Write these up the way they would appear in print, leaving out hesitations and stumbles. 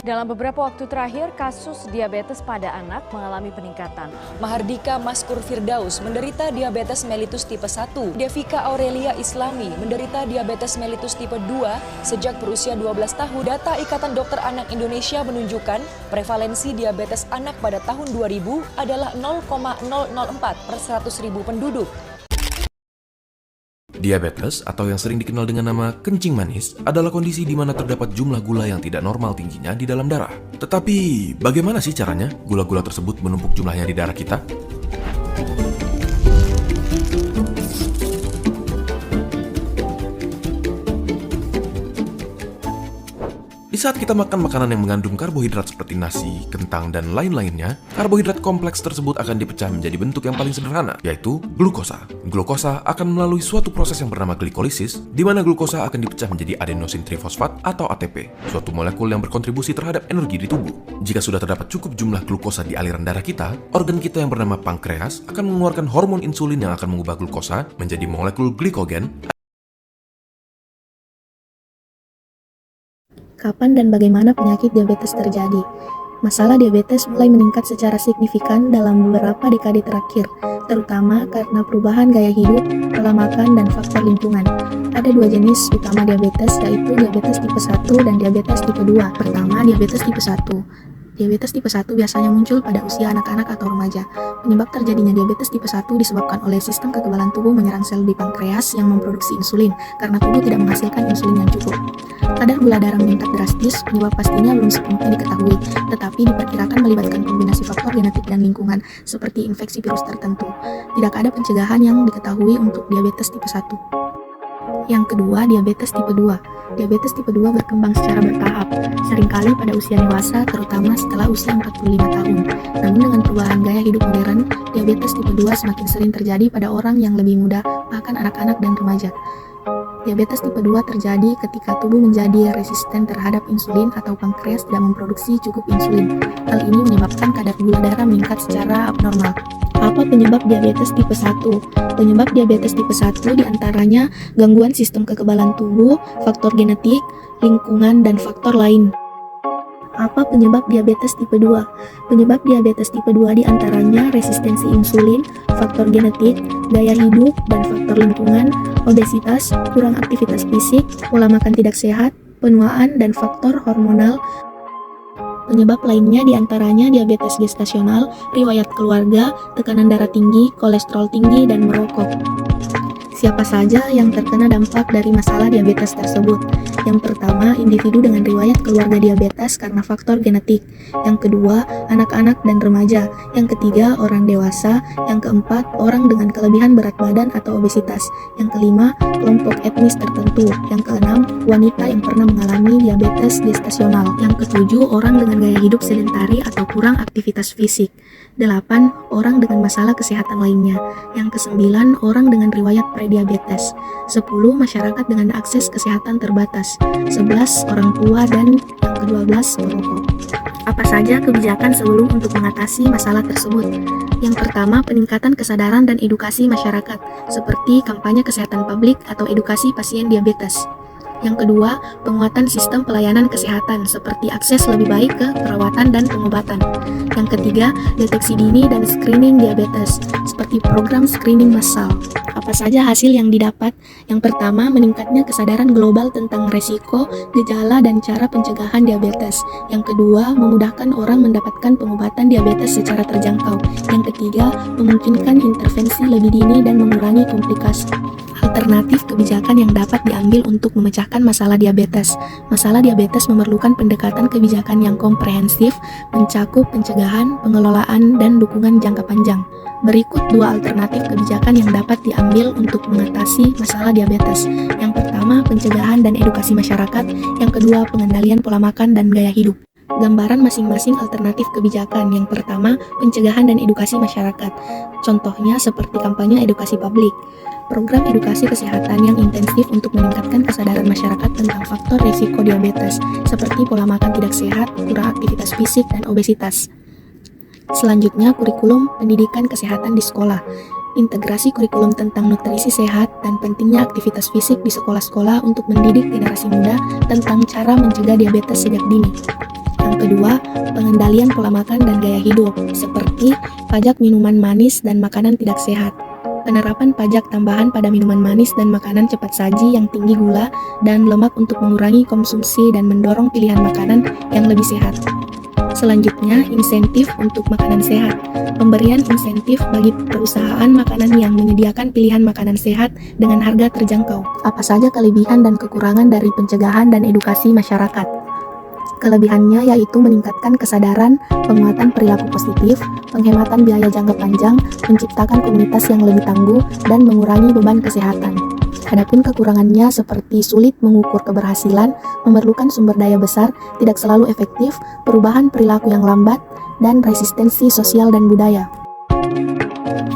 Dalam beberapa waktu terakhir, kasus diabetes pada anak mengalami peningkatan. Mahardika Maskur Firdaus menderita diabetes mellitus tipe 1. Devika Aurelia Islami menderita diabetes mellitus tipe 2 sejak berusia 12 tahun. Data Ikatan Dokter Anak Indonesia menunjukkan prevalensi diabetes anak pada tahun 2000 adalah 0,004 per 100.000 penduduk. Diabetes atau yang sering dikenal dengan nama kencing manis adalah kondisi di mana terdapat jumlah gula yang tidak normal tingginya di dalam darah. Tetapi bagaimana sih caranya gula-gula tersebut menumpuk jumlahnya di darah kita? Di saat kita makan makanan yang mengandung karbohidrat seperti nasi, kentang, dan lain-lainnya, karbohidrat kompleks tersebut akan dipecah menjadi bentuk yang paling sederhana, yaitu glukosa. Glukosa akan melalui suatu proses yang bernama glikolisis, di mana glukosa akan dipecah menjadi adenosin trifosfat atau ATP, suatu molekul yang berkontribusi terhadap energi di tubuh. Jika sudah terdapat cukup jumlah glukosa di aliran darah kita, organ kita yang bernama pankreas akan mengeluarkan hormon insulin yang akan mengubah glukosa menjadi molekul glikogen. Kapan dan bagaimana penyakit diabetes terjadi? Masalah diabetes mulai meningkat secara signifikan dalam beberapa dekade terakhir, terutama karena perubahan gaya hidup, pola makan, dan faktor lingkungan. Ada dua jenis utama diabetes, yaitu diabetes tipe 1 dan diabetes tipe 2. Pertama, diabetes tipe 1. Diabetes tipe 1 biasanya muncul pada usia anak-anak atau remaja. Penyebab terjadinya diabetes tipe 1 disebabkan oleh sistem kekebalan tubuh menyerang sel di pankreas yang memproduksi insulin, karena tubuh tidak menghasilkan insulin yang cukup. Kadar gula darah meningkat drastis, penyebab pastinya belum sepenuhnya diketahui, tetapi diperkirakan melibatkan kombinasi faktor genetik dan lingkungan, seperti infeksi virus tertentu. Tidak ada pencegahan yang diketahui untuk diabetes tipe 1. Yang kedua, diabetes tipe 2. Diabetes tipe 2 berkembang secara bertahap, seringkali pada usia dewasa, terutama setelah usia 45 tahun. Namun dengan perubahan gaya hidup modern, diabetes tipe 2 semakin sering terjadi pada orang yang lebih muda, bahkan anak-anak dan remaja. Diabetes tipe 2 terjadi ketika tubuh menjadi resisten terhadap insulin atau pankreas tidak memproduksi cukup insulin. Hal ini menyebabkan kadar gula darah meningkat secara abnormal. Apa penyebab diabetes tipe 1? Penyebab diabetes tipe 1 diantaranya gangguan sistem kekebalan tubuh, faktor genetik, lingkungan, dan faktor lain. Apa penyebab diabetes tipe 2? Penyebab diabetes tipe 2 diantaranya resistensi insulin, faktor genetik, gaya hidup, dan faktor lingkungan, obesitas, kurang aktivitas fisik, pola makan tidak sehat, penuaan, dan faktor hormonal. Penyebab lainnya diantaranya diabetes gestasional, riwayat keluarga, tekanan darah tinggi, kolesterol tinggi, dan merokok. Siapa saja yang terkena dampak dari masalah diabetes tersebut? Yang pertama, individu dengan riwayat keluarga diabetes karena faktor genetik. Yang kedua, anak-anak dan remaja. Yang ketiga, orang dewasa. Yang keempat, orang dengan kelebihan berat badan atau obesitas. Yang kelima, kelompok etnis tertentu. Yang keenam, wanita yang pernah mengalami diabetes gestasional. Yang ketujuh, orang dengan gaya hidup sedentari atau kurang aktivitas fisik. 8. Orang dengan masalah kesehatan lainnya. Yang kesembilan, orang dengan riwayat prediabetes. 10. Masyarakat dengan akses kesehatan terbatas. 11. Orang tua, dan yang ke-12, merokok. Apa saja kebijakan sebelum untuk mengatasi masalah tersebut? Yang pertama, peningkatan kesadaran dan edukasi masyarakat, seperti kampanye kesehatan publik atau edukasi pasien diabetes. Yang kedua, penguatan sistem pelayanan kesehatan seperti akses lebih baik ke perawatan dan pengobatan. Yang ketiga, deteksi dini dan screening diabetes seperti program screening massal. Apa saja hasil yang didapat? Yang pertama, meningkatnya kesadaran global tentang resiko, gejala, dan cara pencegahan diabetes. Yang kedua, memudahkan orang mendapatkan pengobatan diabetes secara terjangkau. Yang ketiga, memungkinkan intervensi lebih dini dan mengurangi komplikasi. Alternatif kebijakan yang dapat diambil untuk memecahkan masalah diabetes. Masalah diabetes memerlukan pendekatan kebijakan yang komprehensif, mencakup pencegahan, pengelolaan, dan dukungan jangka panjang. Berikut dua alternatif kebijakan yang dapat diambil untuk mengatasi masalah diabetes. Yang pertama, pencegahan dan edukasi masyarakat. Yang kedua, pengendalian pola makan dan gaya hidup. Gambaran masing-masing alternatif kebijakan. Yang pertama, pencegahan dan edukasi masyarakat. Contohnya seperti kampanye edukasi publik. Program edukasi kesehatan yang intensif untuk meningkatkan kesadaran masyarakat tentang faktor risiko diabetes, seperti pola makan tidak sehat, kurang aktivitas fisik, dan obesitas. Selanjutnya, kurikulum pendidikan kesehatan di sekolah. Integrasi kurikulum tentang nutrisi sehat dan pentingnya aktivitas fisik di sekolah-sekolah untuk mendidik generasi muda tentang cara mencegah diabetes sejak dini. Yang Yang kedua, pengendalian pola makan dan gaya hidup, seperti pajak minuman manis dan makanan tidak sehat. Penerapan pajak tambahan pada minuman manis dan makanan cepat saji yang tinggi gula dan lemak untuk mengurangi konsumsi dan mendorong pilihan makanan yang lebih sehat. Selanjutnya, insentif untuk makanan sehat. Pemberian insentif bagi perusahaan makanan yang menyediakan pilihan makanan sehat dengan harga terjangkau. Apa saja kelebihan dan kekurangan dari pencegahan dan edukasi masyarakat? Kelebihannya yaitu meningkatkan kesadaran, penguatan perilaku positif, penghematan biaya jangka panjang, menciptakan komunitas yang lebih tangguh, dan mengurangi beban kesehatan. Adapun kekurangannya seperti sulit mengukur keberhasilan, memerlukan sumber daya besar, tidak selalu efektif, perubahan perilaku yang lambat, dan resistensi sosial dan budaya.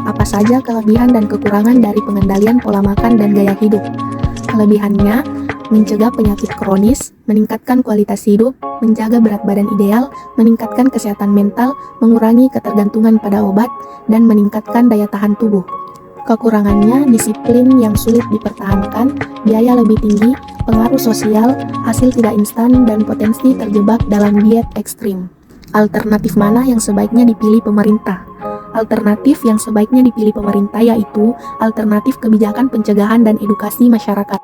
Apa saja kelebihan dan kekurangan dari pengendalian pola makan dan gaya hidup? Kelebihannya, mencegah penyakit kronis, meningkatkan kualitas hidup, menjaga berat badan ideal, meningkatkan kesehatan mental, mengurangi ketergantungan pada obat, dan meningkatkan daya tahan tubuh. Kekurangannya, disiplin yang sulit dipertahankan, biaya lebih tinggi, pengaruh sosial, hasil tidak instan, dan potensi terjebak dalam diet ekstrim. Alternatif mana yang sebaiknya dipilih pemerintah? Alternatif yang sebaiknya dipilih pemerintah yaitu alternatif kebijakan pencegahan dan edukasi masyarakat.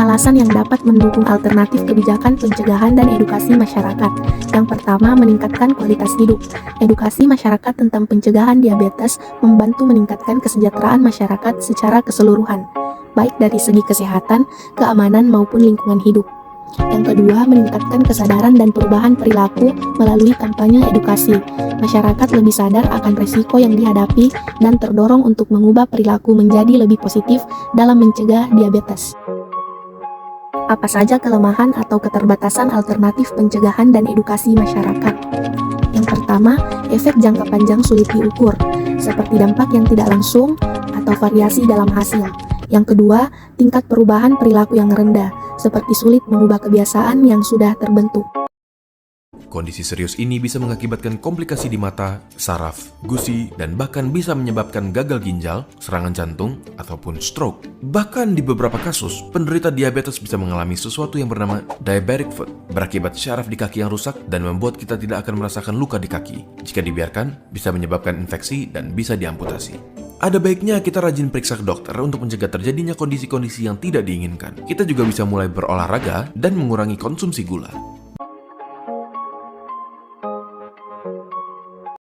Alasan yang dapat mendukung alternatif kebijakan pencegahan dan edukasi masyarakat. Yang pertama, meningkatkan kualitas hidup. Edukasi masyarakat tentang pencegahan diabetes membantu meningkatkan kesejahteraan masyarakat secara keseluruhan, baik dari segi kesehatan, keamanan maupun lingkungan hidup. Yang kedua, meningkatkan kesadaran dan perubahan perilaku melalui kampanye edukasi. Masyarakat lebih sadar akan risiko yang dihadapi dan terdorong untuk mengubah perilaku menjadi lebih positif dalam mencegah diabetes. Apa saja kelemahan atau keterbatasan alternatif pencegahan dan edukasi masyarakat? Yang pertama, efek jangka panjang sulit diukur, seperti dampak yang tidak langsung atau variasi dalam hasil. Yang kedua, tingkat perubahan perilaku yang rendah, seperti sulit mengubah kebiasaan yang sudah terbentuk. Kondisi serius ini bisa mengakibatkan komplikasi di mata, saraf, gusi, dan bahkan bisa menyebabkan gagal ginjal, serangan jantung, ataupun stroke. Bahkan di beberapa kasus, penderita diabetes bisa mengalami sesuatu yang bernama diabetic foot, berakibat syaraf di kaki yang rusak dan membuat kita tidak akan merasakan luka di kaki. Jika dibiarkan, bisa menyebabkan infeksi dan bisa diamputasi. Ada baiknya kita rajin periksa ke dokter untuk mencegah terjadinya kondisi-kondisi yang tidak diinginkan. Kita juga bisa mulai berolahraga dan mengurangi konsumsi gula.